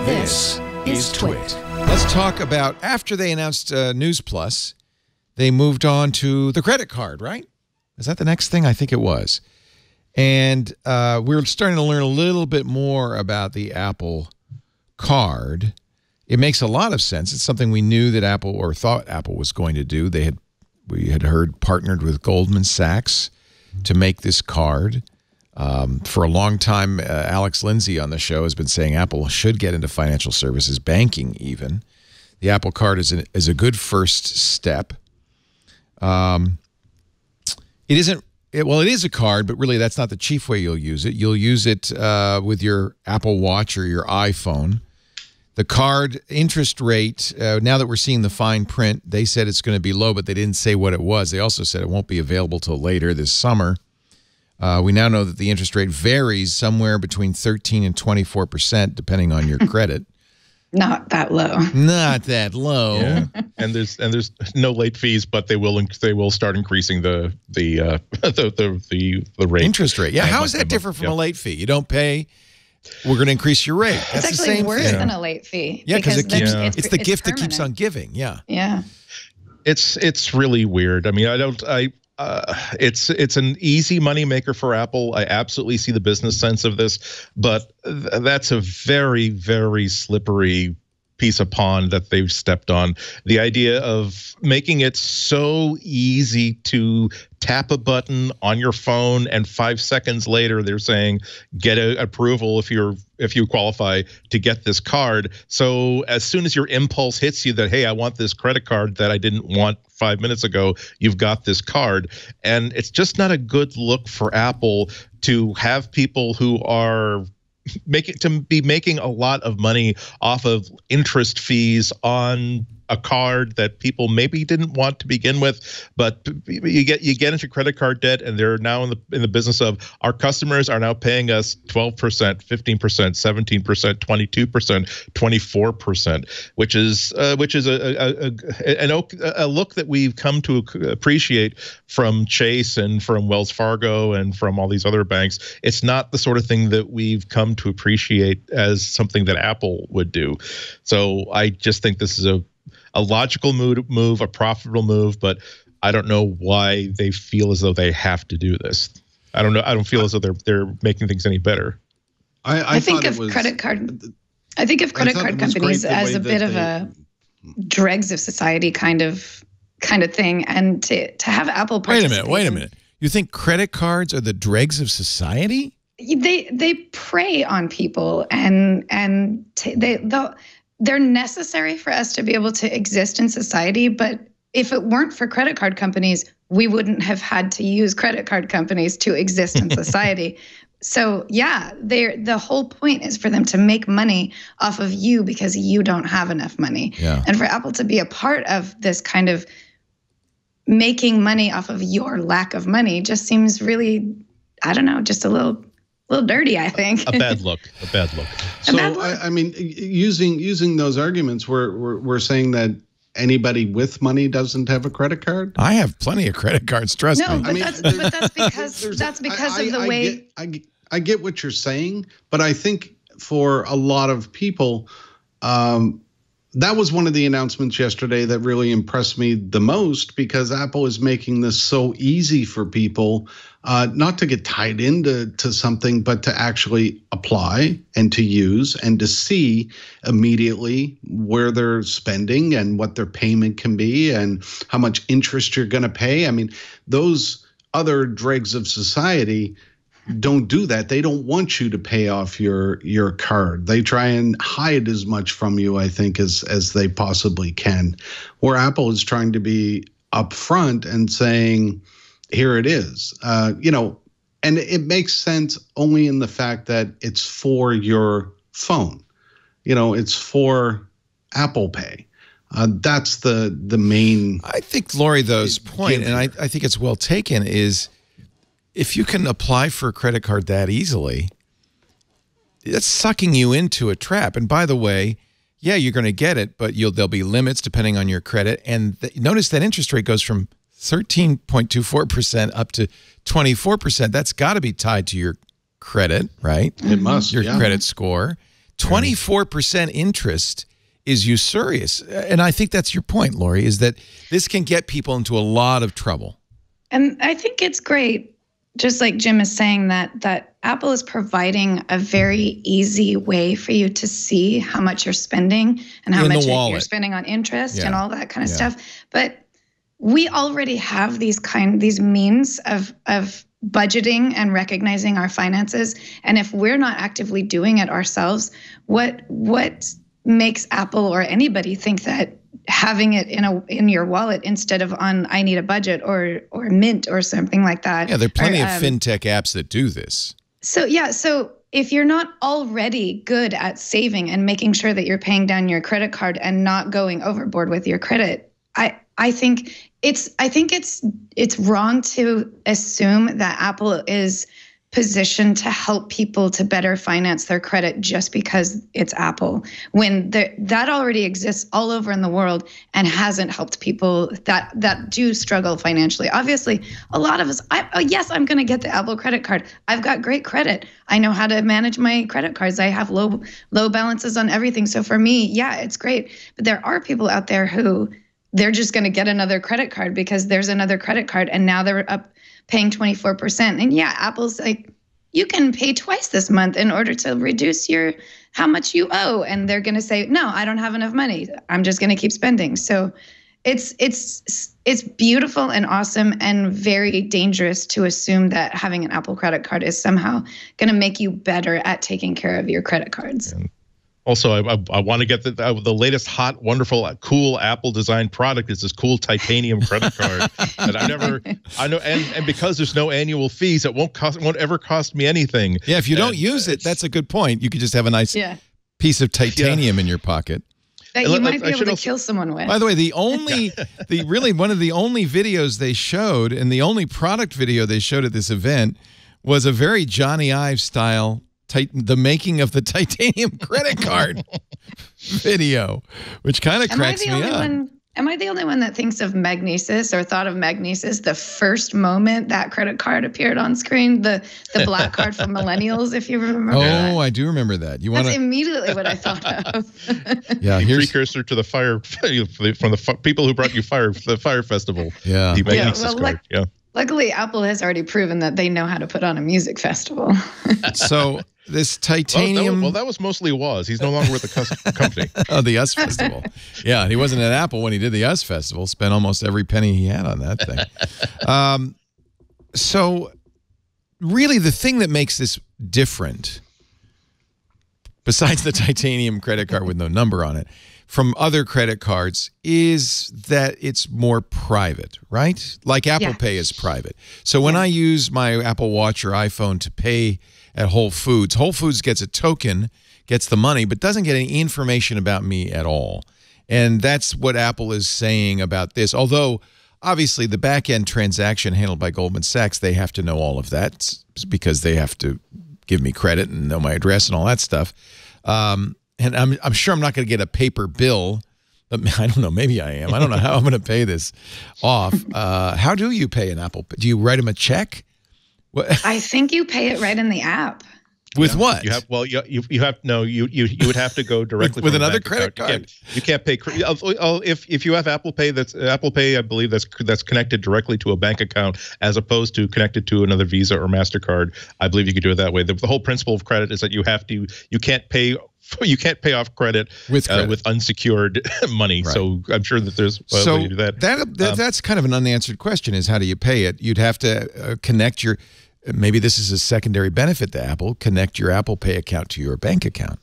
This is TWiT. Let's talk about, after they announced News Plus, they moved on to the credit card, right? Is that the next thing? I think it was. And we're starting to learn a little bit more about the Apple Card. It makes a lot of sense. It's something we knew that Apple, or thought Apple was going to do. We had heard partnered with Goldman Sachs to make this card. For a long time, Alex Lindsay on the show has been saying Apple should get into financial services, banking even. The Apple Card is a good first step. It isn't. Well, it is a card, but really that's not the chief way you'll use it. You'll use it with your Apple Watch or your iPhone. The card interest rate, now that we're seeing the fine print, they said it's going to be low, but they didn't say what it was. They also said it won't be available till later this summer. We now know that the interest rate varies somewhere between 13 and 24%, depending on your credit. Not that low. Not that low. Yeah. and there's no late fees, but they will start increasing the rate. Interest rate. Yeah. How is that different from a late fee? You don't pay. We're going to increase your rate. That's it's the actually same worse thing. than a late fee. Yeah, because it's the gift permanent. that keeps on giving. Yeah. Yeah. It's really weird. I mean, it's an easy money maker for Apple. I absolutely see the business sense of this, but that's a very, very slippery piece of pond that they've stepped on. The idea of making it so easy to tap a button on your phone and 5 seconds later they're saying get approval if you qualify to get this card. So as soon as your impulse hits you that, hey, I want this credit card that I didn't want 5 minutes ago, you've got this card. And it's just not a good look for Apple to have people who are making a lot of money off of interest fees on a card that people maybe didn't want to begin with, but you get into credit card debt, and they're now in the business of our customers are now paying us 12%, 15%, 17%, 22%, 24%, which is a look that we've come to appreciate from Chase and from Wells Fargo and from all these other banks. It's not the sort of thing that we've come to appreciate as something that Apple would do. So I just think this is a logical move, a profitable move, but I don't know why they feel as though they have to do this. I don't know. I don't feel as though they're making things any better. I think of credit card companies as a bit of a dregs of society kind of thing, and to have Apple participate. Wait a minute. You think credit cards are the dregs of society? They prey on people, and they're necessary for us to be able to exist in society. But if it weren't for credit card companies, we wouldn't have had to use credit card companies to exist in society. So yeah, the whole point is for them to make money off of you because you don't have enough money. Yeah. And for Apple to be a part of this kind of making money off of your lack of money just seems really, I don't know, just a little dirty, I think. A bad look. So, I mean, using those arguments, we're saying that anybody with money doesn't have a credit card? I have plenty of credit cards, trust me. No, but that's because of the way... I get what you're saying, but I think for a lot of people, that was one of the announcements yesterday that really impressed me the most, because Apple is making this so easy for people not to get tied into something, but to actually apply and to use and to see immediately where they're spending and what their payment can be and how much interest you're going to pay. I mean, those other dregs of society don't do that. They don't want you to pay off your card. They try and hide as much from you, I think, as they possibly can. Where Apple is trying to be upfront and saying, here it is. And it makes sense only in the fact that it's for your phone. It's for Apple Pay. That's the main. I think Lori, though's point, and I think it's well taken, is if you can apply for a credit card that easily, that's sucking you into a trap. And by the way, yeah, you're going to get it, but there'll be limits depending on your credit. And notice that interest rate goes from 13.24% up to 24%. That's got to be tied to your credit, right? It must. Your credit score. 24% interest is usurious. And I think that's your point, Lori, is that this can get people into a lot of trouble. And I think it's great, just like Jim is saying, that Apple is providing a very easy way for you to see how much you're spending and how much you're spending on interest and all that kind of stuff. But we already have these means of budgeting and recognizing our finances. And if we're not actively doing it ourselves, what makes Apple or anybody think that having it in your wallet instead of on I Need a Budget or Mint or something like that? Yeah, there are plenty of fintech apps that do this. So if you're not already good at saving and making sure that you're paying down your credit card and not going overboard with your credit, I think it's wrong to assume that Apple is positioned to help people to better finance their credit just because it's Apple, when that already exists all over in the world and hasn't helped people that do struggle financially. Obviously, a lot of us, yes, I'm going to get the Apple credit card. I've got great credit. I know how to manage my credit cards. I have low balances on everything. So for me, yeah, it's great. But there are people out there who they're just going to get another credit card because there's another credit card and now they're up paying 24%. And yeah, Apple's like, you can pay twice this month in order to reduce how much you owe. And they're going to say, no, I don't have enough money. I'm just going to keep spending. So it's beautiful and awesome and very dangerous to assume that having an Apple credit card is somehow going to make you better at taking care of your credit cards. Also, I want to get the latest hot, wonderful, cool Apple designed product is this cool titanium credit card that I know, and because there's no annual fees, it won't ever cost me anything. Yeah, if you don't use it, that's a good point. You could just have a nice piece of titanium in your pocket that you might be able to kill someone with. By the way, really one of the only videos they showed, and the only product video they showed at this event, was a very Johnny Ive style the making of the titanium credit card video, which kind of cracks me up. Am I the only one that thinks of Magnesis or thought of Magnesis the first moment that credit card appeared on screen? The black card for millennials, if you remember. That. I do remember that. That's immediately what I thought of. Yeah, here's precursor to the fire from the people who brought you the fire festival. Yeah, the Magnesis card. Yeah. Luckily, Apple has already proven that they know how to put on a music festival. So this titanium... Well, that was mostly Woz. He's no longer with the company. Oh, the US Festival. Yeah, he wasn't at Apple when he did the US Festival. Spent almost every penny he had on that thing. So really the thing that makes this different, besides the titanium credit card with no number on it, from other credit cards is that it's more private, right? Like Apple Pay is private. So when I use my Apple Watch or iPhone to pay at Whole Foods gets a token, gets the money, but doesn't get any information about me at all. And that's what Apple is saying about this. Although, obviously, the back-end transaction handled by Goldman Sachs, they have to know all of that because they have to give me credit and know my address and all that stuff. And I'm sure I'm not going to get a paper bill, but I don't know. Maybe I am. I don't know how I'm going to pay this off. How do you pay an Apple? Do you write them a check? I think you pay it right in the app. With what? You would have to go directly with another credit card. You can't pay. If you have Apple Pay, I believe that's connected directly to a bank account as opposed to connected to another Visa or MasterCard. I believe you could do it that way. The whole principle of credit is that you can't pay off credit with unsecured money. Right. So I'm sure that there's a way to do that. That's kind of an unanswered question, is how do you pay it? You'd have to connect maybe this is a secondary benefit to Apple, connect your Apple Pay account to your bank account.